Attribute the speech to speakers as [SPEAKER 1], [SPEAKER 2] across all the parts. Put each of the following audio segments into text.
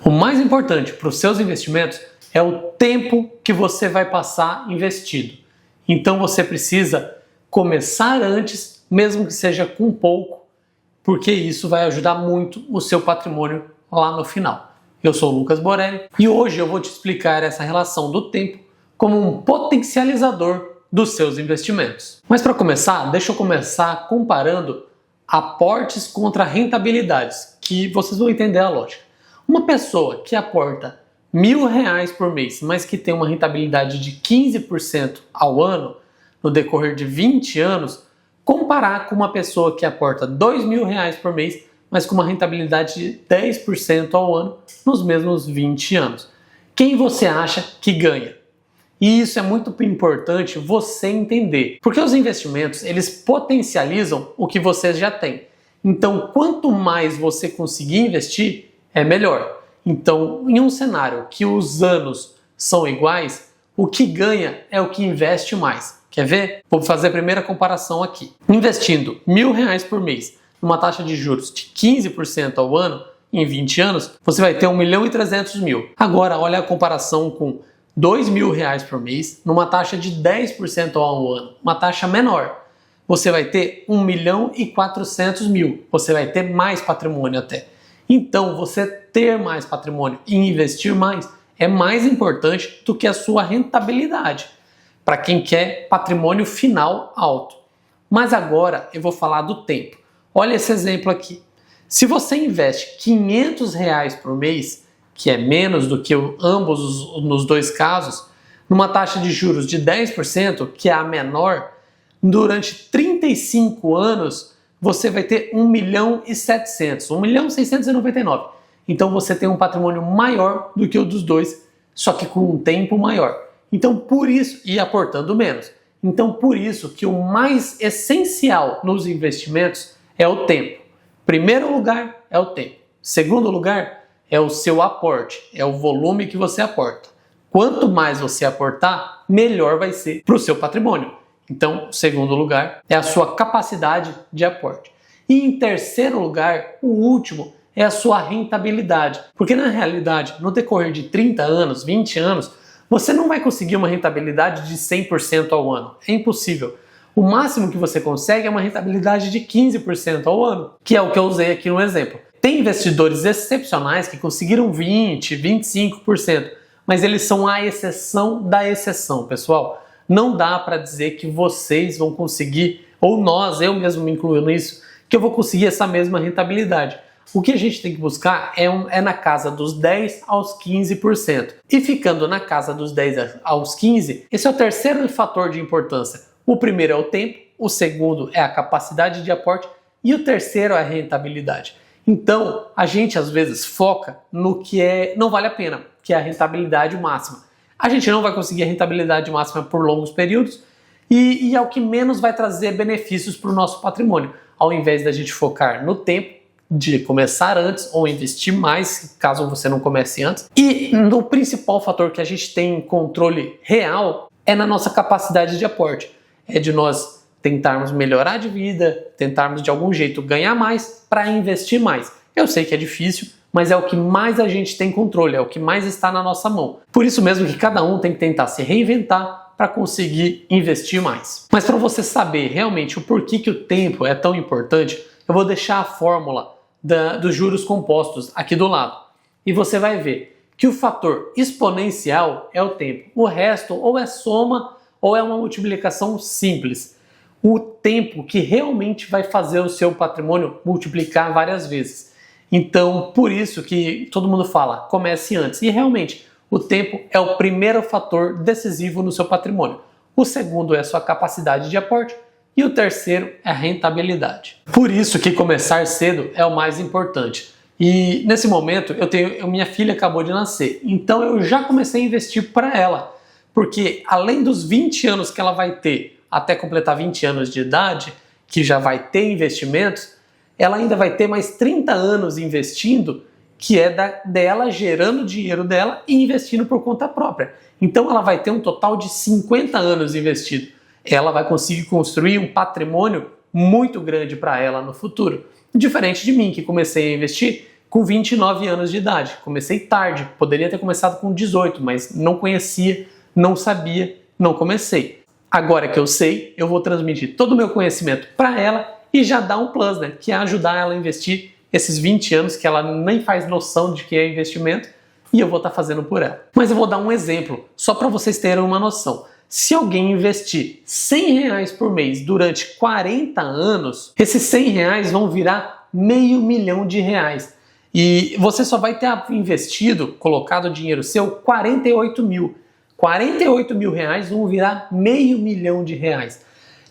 [SPEAKER 1] O mais importante para os seus investimentos é o tempo que você vai passar investido. Então você precisa começar antes, mesmo que seja com pouco, porque isso vai ajudar muito o seu patrimônio lá no final. Eu sou o Lucas Borelli e hoje eu vou te explicar essa relação do tempo como um potencializador dos seus investimentos. Mas para começar, deixa eu começar comparando aportes contra rentabilidades, que vocês vão entender a lógica. Uma pessoa que aporta R$1.000 por mês, mas que tem uma rentabilidade de 15% ao ano, no decorrer de 20 anos, comparar com uma pessoa que aporta R$2.000 por mês, mas com uma rentabilidade de 10% ao ano, nos mesmos 20 anos. Quem você acha que ganha? E isso é muito importante você entender, porque os investimentos, eles potencializam o que você já tem. Então, quanto mais você conseguir investir, é melhor. Então, em um cenário que os anos são iguais, o que ganha é o que investe mais. Quer ver? Vou fazer a primeira comparação aqui. Investindo R$1.000 por mês, numa taxa de juros de 15% ao ano, em 20 anos, você vai ter R$1.300.000. Agora, olha a comparação com R$2.000 por mês, numa taxa de 10% ao ano, uma taxa menor. Você vai ter R$1.400.000. Você vai ter mais patrimônio até. Então, você ter mais patrimônio e investir mais é mais importante do que a sua rentabilidade, para quem quer patrimônio final alto. Mas agora eu vou falar do tempo. Olha esse exemplo aqui. Se você investe R$500 por mês, que é menos do que ambos nos dois casos, numa taxa de juros de 10%, que é a menor, durante 35 anos, você vai ter R$1.700.000, R$1.699.000. Então você tem um patrimônio maior do que o dos dois, só que com um tempo maior. Então por isso, e aportando menos. Então por isso que o mais essencial nos investimentos é o tempo. Primeiro lugar é o tempo. Segundo lugar é o seu aporte, é o volume que você aporta. Quanto mais você aportar, melhor vai ser para o seu patrimônio. Então, segundo lugar, é a sua capacidade de aporte. E em terceiro lugar, o último, é a sua rentabilidade. Porque na realidade, no decorrer de 30 anos, 20 anos, você não vai conseguir uma rentabilidade de 100% ao ano. É impossível. O máximo que você consegue é uma rentabilidade de 15% ao ano, que é o que eu usei aqui no exemplo. Tem investidores excepcionais que conseguiram 20%, 25%, mas eles são a exceção da exceção, pessoal. Não dá para dizer que vocês vão conseguir, ou nós, eu mesmo me incluo nisso, que eu vou conseguir essa mesma rentabilidade. O que a gente tem que buscar é na casa dos 10% aos 15%. E ficando na casa dos 10% aos 15%, esse é o terceiro fator de importância. O primeiro é o tempo, o segundo é a capacidade de aporte e o terceiro é a rentabilidade. Então, a gente às vezes foca no que não vale a pena, que é a rentabilidade máxima. A gente não vai conseguir a rentabilidade máxima por longos períodos e é o que menos vai trazer benefícios para o nosso patrimônio. Ao invés da gente focar no tempo, de começar antes ou investir mais, caso você não comece antes. E no principal fator que a gente tem controle real é na nossa capacidade de aporte. É de nós tentarmos melhorar de vida, tentarmos de algum jeito ganhar mais para investir mais. Eu sei que é difícil, mas é o que mais a gente tem controle, é o que mais está na nossa mão. Por isso mesmo que cada um tem que tentar se reinventar para conseguir investir mais. Mas para você saber realmente o porquê que o tempo é tão importante, eu vou deixar a fórmula dos juros compostos aqui do lado. E você vai ver que o fator exponencial é o tempo. O resto ou é soma ou é uma multiplicação simples. O tempo que realmente vai fazer o seu patrimônio multiplicar várias vezes. Então, por isso que todo mundo fala, comece antes. E realmente, o tempo é o primeiro fator decisivo no seu patrimônio. O segundo é a sua capacidade de aporte e o terceiro é a rentabilidade. Por isso que começar cedo é o mais importante. E nesse momento, minha filha acabou de nascer, então eu já comecei a investir para ela. Porque além dos 20 anos que ela vai ter até completar 20 anos de idade, que já vai ter investimentos, ela ainda vai ter mais 30 anos investindo, que é dela gerando dinheiro dela e investindo por conta própria. Então ela vai ter um total de 50 anos investido. Ela vai conseguir construir um patrimônio muito grande para ela no futuro. Diferente de mim, que comecei a investir com 29 anos de idade. Comecei tarde, poderia ter começado com 18, mas não conhecia, não sabia, não comecei. Agora que eu sei, eu vou transmitir todo o meu conhecimento para ela e já dar um plus, né? Que é ajudar ela a investir esses 20 anos que ela nem faz noção de que é investimento e eu vou estar fazendo por ela. Mas eu vou dar um exemplo, só para vocês terem uma noção. Se alguém investir R$100 por mês durante 40 anos, esses R$100 vão virar R$500 mil. E você só vai ter investido, colocado o dinheiro seu, 48 mil. 48 mil reais vão virar R$500 mil.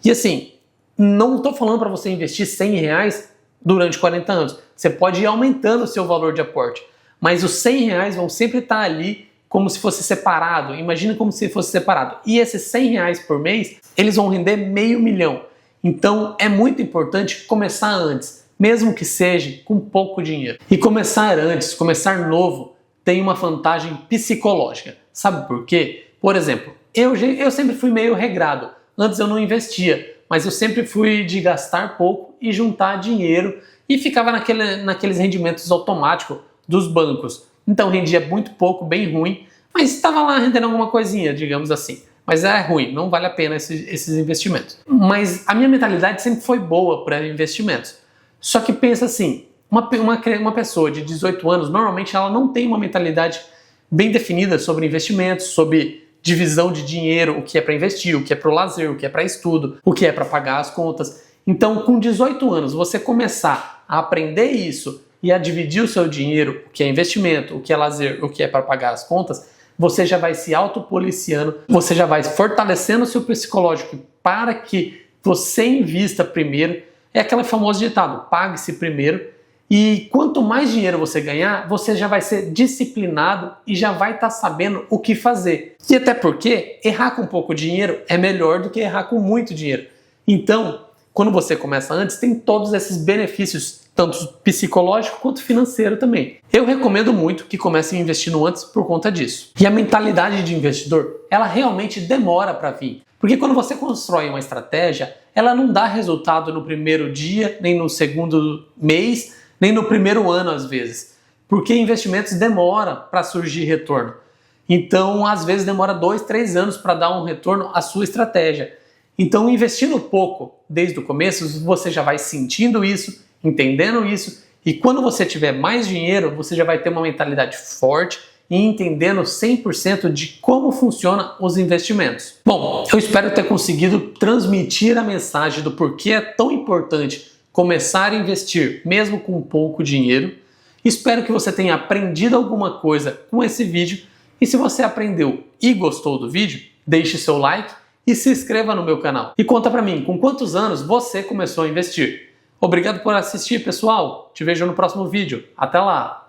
[SPEAKER 1] E assim, não estou falando para você investir R$100 durante 40 anos. Você pode ir aumentando o seu valor de aporte. Mas os R$100 vão sempre estar ali como se fosse separado. Imagina como se fosse separado. E esses R$100 por mês, eles vão render R$500 mil. Então é muito importante começar antes, mesmo que seja com pouco dinheiro. E começar antes, começar novo, tem uma vantagem psicológica. Sabe por quê? Por exemplo, eu sempre fui meio regrado. Antes eu não investia, mas eu sempre fui de gastar pouco e juntar dinheiro e ficava naqueles rendimentos automáticos dos bancos. Então rendia muito pouco, bem ruim, mas estava lá rendendo alguma coisinha, digamos assim. Mas é ruim, não vale a pena esses investimentos. Mas a minha mentalidade sempre foi boa para investimentos. Só que pensa assim, uma pessoa de 18 anos, normalmente ela não tem uma mentalidade bem definida sobre investimentos, sobre divisão de dinheiro, o que é para investir, o que é para o lazer, o que é para estudo, o que é para pagar as contas. Então, com 18 anos, você começar a aprender isso e a dividir o seu dinheiro, o que é investimento, o que é lazer, o que é para pagar as contas, você já vai se autopoliciando, você já vai fortalecendo o seu psicológico para que você invista primeiro. É aquele famoso ditado, pague-se primeiro. E quanto mais dinheiro você ganhar, você já vai ser disciplinado e já vai estar sabendo o que fazer. E até porque errar com pouco dinheiro é melhor do que errar com muito dinheiro. Então, quando você começa antes, tem todos esses benefícios, tanto psicológico quanto financeiro também. Eu recomendo muito que comecem investindo antes por conta disso. E a mentalidade de investidor, ela realmente demora para vir. Porque quando você constrói uma estratégia, ela não dá resultado no primeiro dia, nem no segundo mês, nem no primeiro ano às vezes. Porque investimentos demoram para surgir retorno. Então, às vezes demora 2, 3 anos para dar um retorno à sua estratégia. Então, investindo pouco desde o começo, você já vai sentindo isso, entendendo isso, e quando você tiver mais dinheiro, você já vai ter uma mentalidade forte e entendendo 100% de como funcionam os investimentos. Bom, eu espero ter conseguido transmitir a mensagem do porquê é tão importante começar a investir mesmo com pouco dinheiro. Espero que você tenha aprendido alguma coisa com esse vídeo e se você aprendeu e gostou do vídeo, deixe seu like e se inscreva no meu canal. E conta pra mim, com quantos anos você começou a investir? Obrigado por assistir, pessoal. Te vejo no próximo vídeo. Até lá!